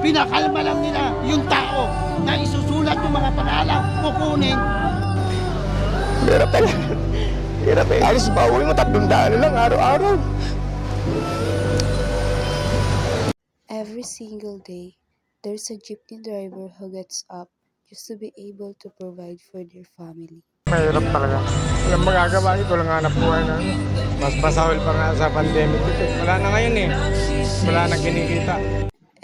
Pinakalma lang nila yung tao na isusulat yung mga pangalan, kukunin. Hirap talaga. Hirap eh. Alis ba? Uwi mo 300 na lang araw-araw. Every single day, there's a jeepney driver who gets up just to be able to provide for their family. Mahirap talaga. Walang magagawa ito lang hanap buhay na. Mas masahol pa nga sa pandemic ito. Wala na ngayon eh. Wala na kinikita.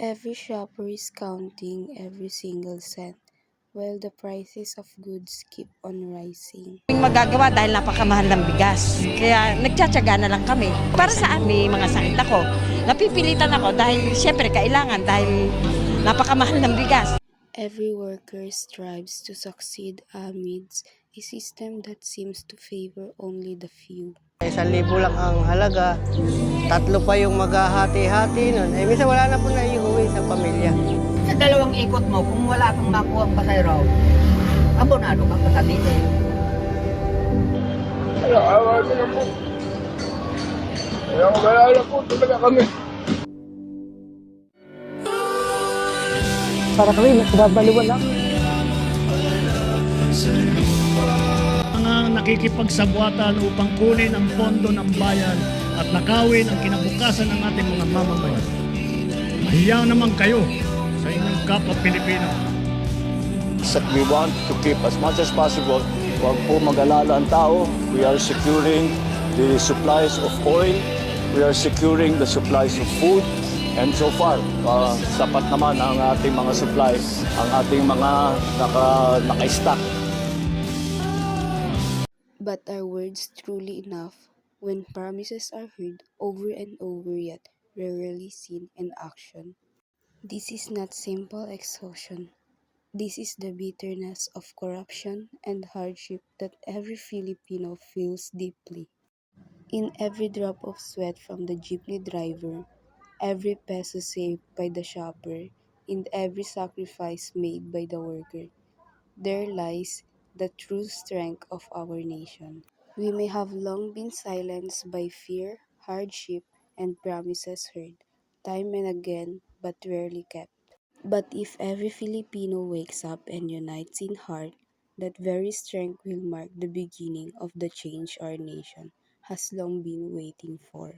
Every shopper is counting every single cent, while the prices of goods keep on rising. Magagawa dahil napakamahal ng bigas. Kaya nagtsatsaga na lang kami. Para sa amin, mga sakit ako. Napipilitan ako dahil siyempre kailangan dahil napakamahal ng bigas. Every worker strives to succeed amidst a system that seems to favor only the few. 1,000 lang ang halaga, 3 pa yung maghahati-hati nun. Eh, minsan wala na po na iuwi sa pamilya. Sa 2 ikot mo, kung wala kang makuha ang pasayro, abonado ka pa sa dito. Awa na po. Kaya wala po talaga kami. Para kami, nagbabaliwan lang. Mga nakikipagsabwatan upang kunin ang pondo ng bayan at nakawin ang kinabukasan ng ating mga mamamayan. Mahiya naman kayo sa inyong kapwa Pilipino. That we want to keep as much as possible. Huwag po mag-alala ang tao. We are securing the supplies of oil. We are securing the supplies of food. And so far, sapat naman ang ating mga supplies, ang ating mga naka-stock. But are words truly enough when promises are heard over and over yet rarely seen in action? This is not simple exhaustion. This is the bitterness of corruption and hardship that every Filipino feels deeply. In every drop of sweat from the jeepney driver, every peso saved by the shopper, and every sacrifice made by the worker, there lies the true strength of our nation. We may have long been silenced by fear, hardship, and promises heard, time and again, but rarely kept. But if every Filipino wakes up and unites in heart, that very strength will mark the beginning of the change our nation has long been waiting for.